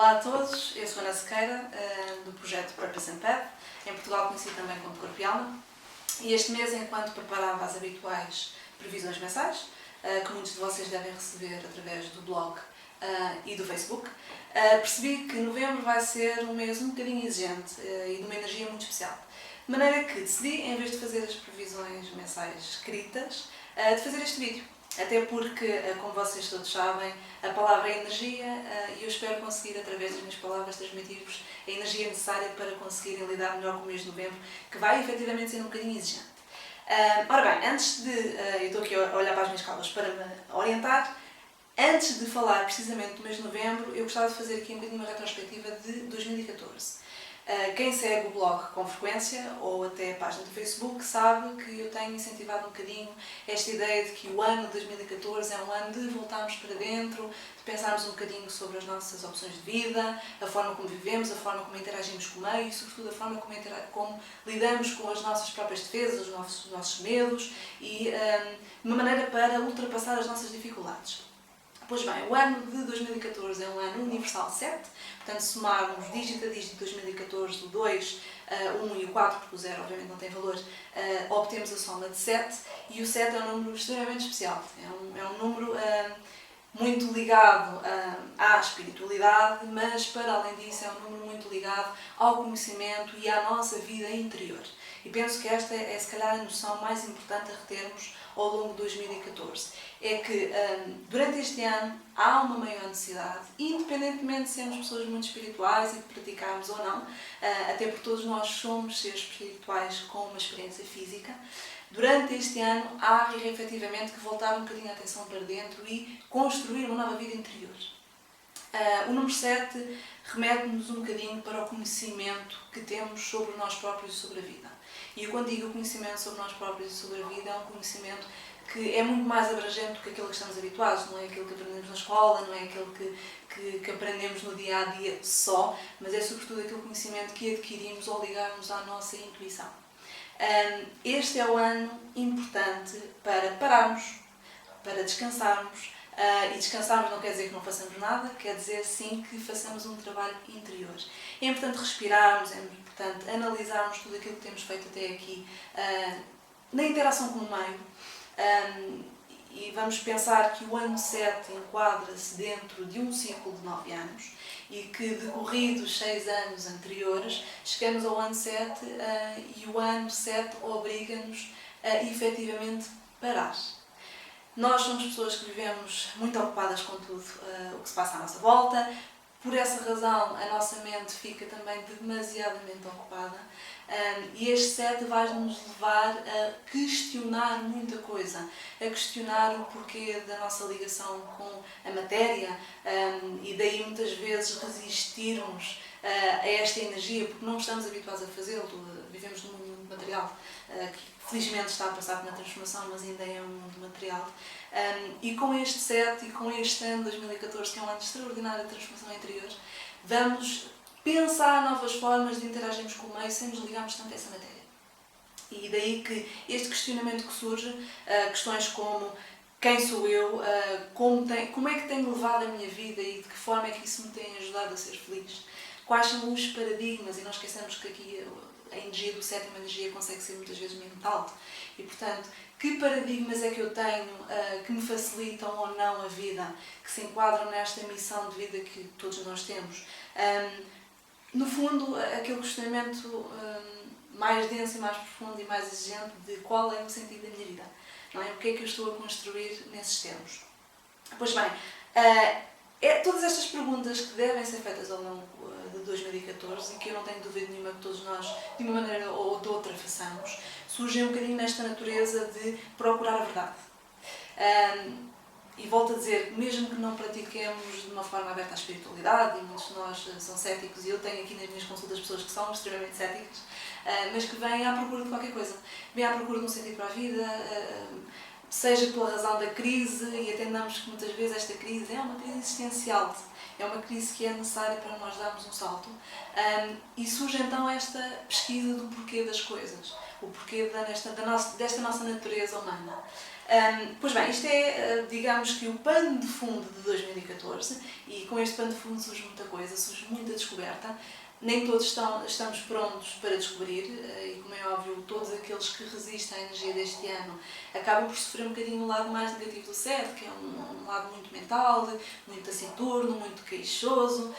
Olá a todos, eu sou Ana Sequeira, do projeto Purpose and Path, em Portugal conhecido também como Corpo e Alma, e este mês, enquanto preparava as habituais previsões mensais, que muitos de vocês devem receber através do blog e do Facebook, percebi que novembro vai ser um mês um bocadinho exigente e de uma energia muito especial. De maneira que decidi, em vez de fazer as previsões mensais escritas, de fazer este vídeo. Até porque, como vocês todos sabem, a palavra é energia e eu espero conseguir, através das minhas palavras, transmitir-vos a energia necessária para conseguirem lidar melhor com o mês de novembro, que vai efetivamente ser um bocadinho exigente. Ora bem, antes de... eu estou aqui a olhar para as minhas cábulas para me orientar. Antes de falar precisamente do mês de novembro, eu gostava de fazer aqui um bocadinho uma retrospectiva de 2014. Quem segue o blog com frequência, ou até a página do Facebook, sabe que eu tenho incentivado um bocadinho esta ideia de que o ano de 2014 é um ano de voltarmos para dentro, de pensarmos um bocadinho sobre as nossas opções de vida, a forma como vivemos, a forma como interagimos com o meio e, sobretudo, a forma como lidamos com as nossas próprias defesas, os nossos medos e uma maneira para ultrapassar as nossas dificuldades. Pois bem, o ano de 2014 é um ano universal 7, portanto, se somarmos dígito a dígito de 2014, o 2, o 1 e o 4, porque o 0 obviamente não tem valor, obtemos a soma de 7, e o 7 é um número extremamente especial, é um número muito ligado à espiritualidade, mas para além disso é um número muito ligado ao conhecimento e à nossa vida interior. E penso que esta é se calhar a noção mais importante a retermos ao longo de 2014. É que durante este ano há uma maior necessidade, independentemente de sermos pessoas muito espirituais e de praticarmos ou não, até porque todos nós somos seres espirituais com uma experiência física. Durante este ano há efetivamente que voltar um bocadinho a atenção para dentro e construir uma nova vida interior. O número 7 remete-nos um bocadinho para o conhecimento que temos sobre nós próprios e sobre a vida. E eu, quando digo conhecimento sobre nós próprios e sobre a vida, é um conhecimento que é muito mais abrangente do que aquilo que estamos habituados, não é aquilo que aprendemos na escola, não é aquilo que aprendemos no dia-a-dia só, mas é sobretudo aquele conhecimento que adquirimos ao ligarmos à nossa intuição. Este é o ano importante para pararmos, para descansarmos, e descansarmos não quer dizer que não façamos nada, quer dizer sim que façamos um trabalho interior. É importante respirarmos, é importante analisarmos tudo aquilo que temos feito até aqui na interação com o meio, e vamos pensar que o ano 7 enquadra-se dentro de um ciclo de 9 anos e que, decorridos 6 anos anteriores, chegamos ao ano 7 e o ano 7 obriga-nos a efetivamente parar. Nós somos pessoas que vivemos muito ocupadas com tudo o que se passa à nossa volta. Por essa razão, a nossa mente fica também demasiadamente ocupada. E este 7 vai-nos levar a questionar muita coisa, a questionar o porquê da nossa ligação com a matéria e daí muitas vezes resistirmos a esta energia, porque não estamos habituados a fazê-lo. Vivemos num mundo material que felizmente está a passar por uma transformação, mas ainda é um mundo material. E com este 7 e com este ano 2014, que é um ano extraordinário de transformação interior, vamos pensar novas formas de interagirmos com o meio sem nos ligarmos tanto a essa matéria. E daí que este questionamento que surge, questões como quem sou eu, como é que tenho levado a minha vida e de que forma é que isso me tem ajudado a ser feliz, quais são os paradigmas, e nós esquecemos que aqui a energia do 7 é uma energia que consegue ser muitas vezes mental, e portanto, que paradigmas é que eu tenho que me facilitam ou não a vida, que se enquadram nesta missão de vida que todos nós temos. No fundo, aquele questionamento mais denso e mais profundo e mais exigente de qual é o sentido da minha vida, não é? O que é que eu estou a construir nesses termos? Pois bem, todas estas perguntas que devem ser feitas ao longo de 2014 e que eu não tenho dúvida nenhuma que todos nós, de uma maneira ou de outra, façamos, surgem um bocadinho nesta natureza de procurar a verdade. E volto a dizer, mesmo que não pratiquemos de uma forma aberta à espiritualidade, e muitos de nós são céticos, e eu tenho aqui nas minhas consultas pessoas que são extremamente céticas, mas que vêm à procura de qualquer coisa. Vêm à procura de um sentido para a vida, seja pela razão da crise, e atendamos que muitas vezes esta crise é uma crise existencial, é uma crise que é necessária para nós darmos um salto, e surge então esta pesquisa do porquê das coisas, o porquê desta nossa natureza humana. Pois bem, isto é, digamos que o pano de fundo de 2014 e com este pano de fundo surge muita coisa, surge muita descoberta. Nem todos estamos prontos para descobrir e, como é óbvio, todos aqueles que resistem à energia deste ano acabam por sofrer um bocadinho o lado mais negativo do set, que é um lado muito mental, muito taciturno, muito queixoso,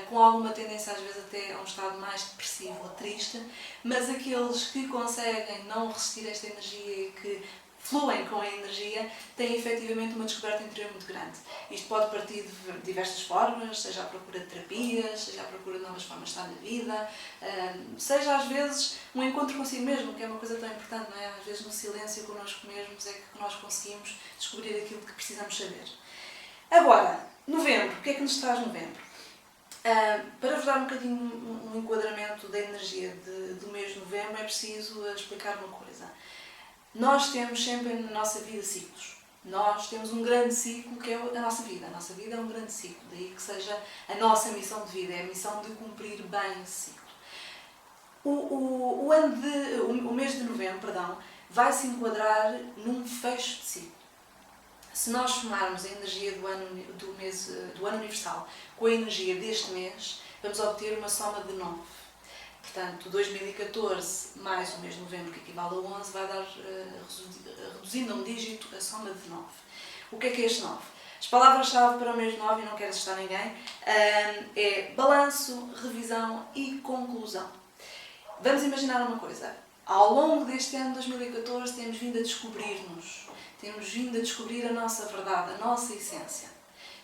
com alguma tendência às vezes até a um estado mais depressivo ou triste, mas aqueles que conseguem não resistir a esta energia e que fluem com a energia, têm efetivamente uma descoberta interior muito grande. Isto pode partir de diversas formas, seja à procura de terapias, seja à procura de novas formas de estar na vida, seja às vezes um encontro consigo mesmo, que é uma coisa tão importante, não é? Às vezes no silêncio connosco mesmos é que nós conseguimos descobrir aquilo que precisamos saber. Agora, novembro, o que é que nos traz novembro? Para vos dar um bocadinho um enquadramento da energia do mês de novembro, é preciso explicar uma coisa. Nós temos sempre na nossa vida ciclos. Nós temos um grande ciclo que é a nossa vida. A nossa vida é um grande ciclo, daí que seja a nossa missão de vida, é a missão de cumprir bem esse ciclo. O mês de novembro, vai se enquadrar num fecho de ciclo. Se nós somarmos a energia do ano universal com a energia deste mês, vamos obter uma soma de 9. Portanto, 2014 mais o mês de novembro, que equivale a 11, vai dar, reduzindo a um dígito, a soma de 9. O que é este 9? As palavras-chave para o mês de 9, e não quero assustar ninguém, é balanço, revisão e conclusão. Vamos imaginar uma coisa. Ao longo deste ano 2014 temos vindo a descobrir-nos, temos vindo a descobrir a nossa verdade, a nossa essência.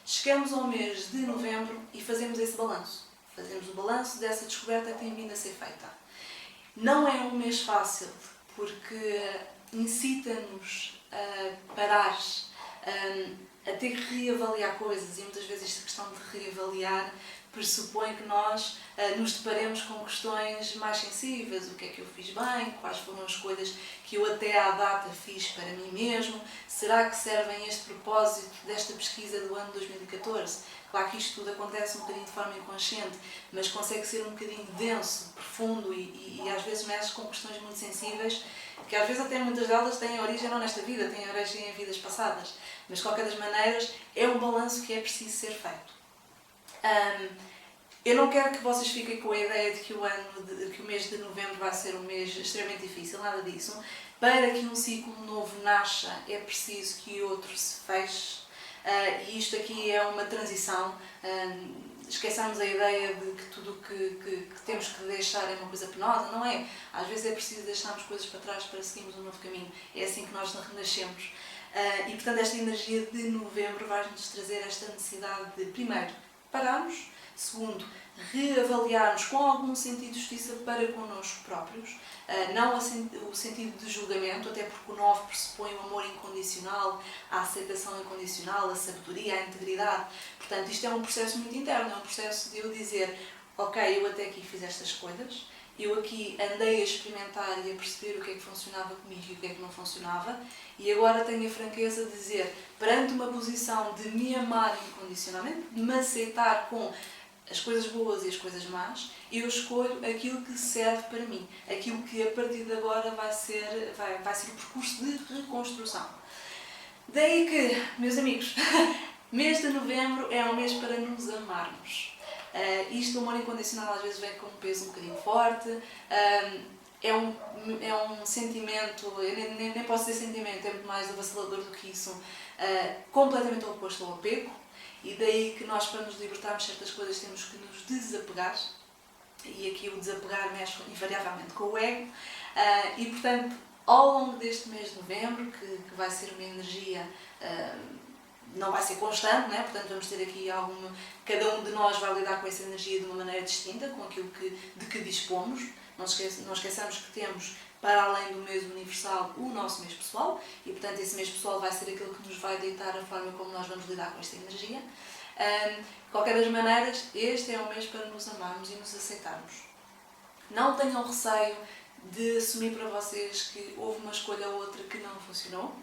Chegamos ao mês de novembro e fazemos esse balanço. Fazemos o balanço dessa descoberta que tem vindo a ser feita. Não é um mês fácil, porque incita-nos a parar, a ter que reavaliar coisas, e muitas vezes esta questão de reavaliar pressupõe que nós nos deparemos com questões mais sensíveis. O que é que eu fiz bem? Quais foram as coisas que eu até à data fiz para mim mesmo? Será que servem a este propósito desta pesquisa do ano 2014? Claro que isto tudo acontece um bocadinho de forma inconsciente, mas consegue ser um bocadinho denso, profundo e às vezes mexe com questões muito sensíveis, que às vezes até muitas delas têm origem não nesta vida, têm origem em vidas passadas. Mas de qualquer das maneiras é um balanço que é preciso ser feito. Eu não quero que vocês fiquem com a ideia de que o mês de novembro vai ser um mês extremamente difícil, nada disso. Para que um ciclo novo nasça é preciso que outro se feche. E isto aqui é uma transição. Esqueçamos a ideia de que tudo o que temos que deixar é uma coisa penosa, não é? Às vezes é preciso deixarmos coisas para trás para seguirmos um novo caminho. É assim que nós renascemos. E portanto esta energia de novembro vai-nos trazer esta necessidade de, primeiro, pararmos, segundo, reavaliarmos com algum sentido de justiça para connosco próprios, não o sentido de julgamento, até porque o 9 pressupõe o amor incondicional, a aceitação incondicional, a sabedoria, a integridade. Portanto, isto é um processo muito interno, é um processo de eu dizer, ok, eu até aqui fiz estas coisas, eu aqui andei a experimentar e a perceber o que é que funcionava comigo e o que é que não funcionava, e agora tenho a franqueza de dizer, perante uma posição de me amar incondicionalmente, de me aceitar com as coisas boas e as coisas más, eu escolho aquilo que serve para mim, aquilo que a partir de agora vai ser o percurso de reconstrução. Daí que, meus amigos, mês de novembro é um mês para nos amarmos. Isto do amor incondicional às vezes vem com um peso um bocadinho forte, é um sentimento, eu nem posso dizer sentimento, é muito mais avassalador do que isso, completamente oposto ao apego. E daí que nós, para nos libertarmos de certas coisas, temos que nos desapegar. E aqui o desapegar mexe invariavelmente com o ego. E, portanto, ao longo deste mês de novembro, que vai ser uma energia, não vai ser constante, né? Portanto, vamos ter aqui cada um de nós vai lidar com essa energia de uma maneira distinta, com aquilo de que dispomos. Não esqueçamos que temos, para além do mês universal, o nosso mês pessoal, e portanto esse mês pessoal vai ser aquilo que nos vai ditar a forma como nós vamos lidar com esta energia. De qualquer das maneiras, este é um mês para nos amarmos e nos aceitarmos. Não tenham receio de assumir para vocês que houve uma escolha ou outra que não funcionou.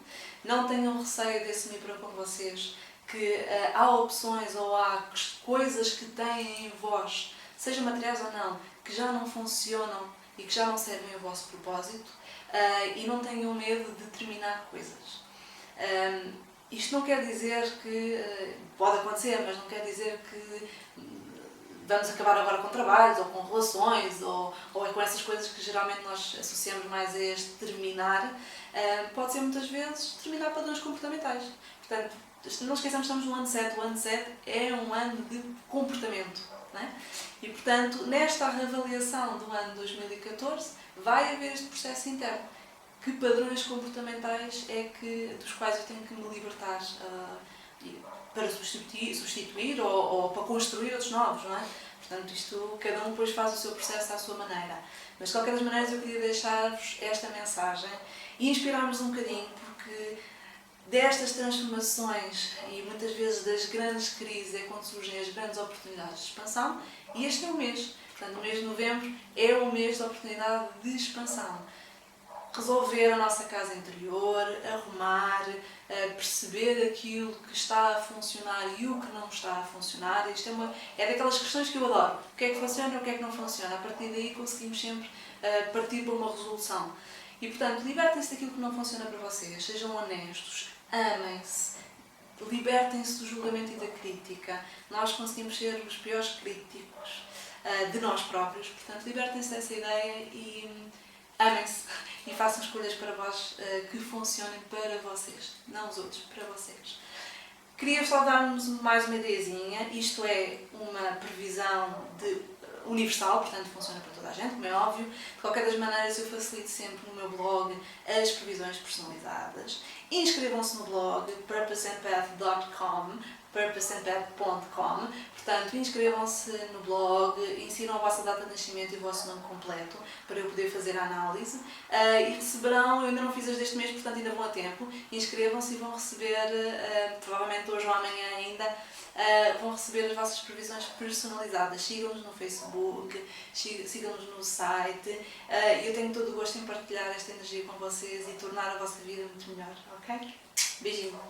Não tenham receio de assumir para com vocês que há opções ou há coisas que têm em vós, seja materiais ou não, que já não funcionam e que já não servem ao vosso propósito, e não tenham medo de terminar coisas. Isto não quer dizer que, pode acontecer, mas não quer dizer que vamos acabar agora com trabalhos, ou com relações, ou com essas coisas que geralmente nós associamos mais a este terminar. Pode ser muitas vezes terminar padrões comportamentais. Portanto, não esqueçamos que estamos no ano 7. O ano 7 é um ano de comportamento. Não é? E, portanto, nesta reavaliação do ano 2014, vai haver este processo interno. Que padrões comportamentais é que, dos quais eu tenho que me libertar para substituir ou para construir outros novos, não é? Portanto, isto, cada um depois faz o seu processo à sua maneira. Mas, de qualquer das maneiras, eu queria deixar-vos esta mensagem e inspirar-vos um bocadinho, porque destas transformações e muitas vezes das grandes crises é quando surgem as grandes oportunidades de expansão, e este é o mês. Portanto, o mês de novembro é o mês da oportunidade de expansão. Resolver a nossa casa interior, arrumar, perceber aquilo que está a funcionar e o que não está a funcionar. Isto é daquelas questões que eu adoro. O que é que funciona e o que é que não funciona. A partir daí conseguimos sempre partir para uma resolução. E, portanto, libertem-se daquilo que não funciona para vocês. Sejam honestos, amem-se, libertem-se do julgamento e da crítica. Nós conseguimos ser os piores críticos de nós próprios. Portanto, libertem-se dessa ideia e amem-se e façam escolhas para vós que funcionem para vocês, não os outros, para vocês. Queria só dar-nos mais uma ideiazinha. Isto é uma previsão universal, portanto funciona para toda a gente, como é óbvio. De qualquer das maneiras, eu facilito sempre no meu blog as previsões personalizadas. Inscrevam-se no blog purposeandpath.com, purposeandpath.com. Portanto, inscrevam-se no blog, insiram a vossa data de nascimento e o vosso nome completo para eu poder fazer a análise. E receberão, eu ainda não fiz as deste mês, portanto ainda vão a tempo. Inscrevam-se e vão receber, provavelmente hoje ou amanhã ainda, vão receber as vossas previsões personalizadas. Sigam-nos no Facebook, sigam-nos no site. Eu tenho todo o gosto em partilhar esta energia com vocês e tornar a vossa vida muito melhor, ok? Beijinho!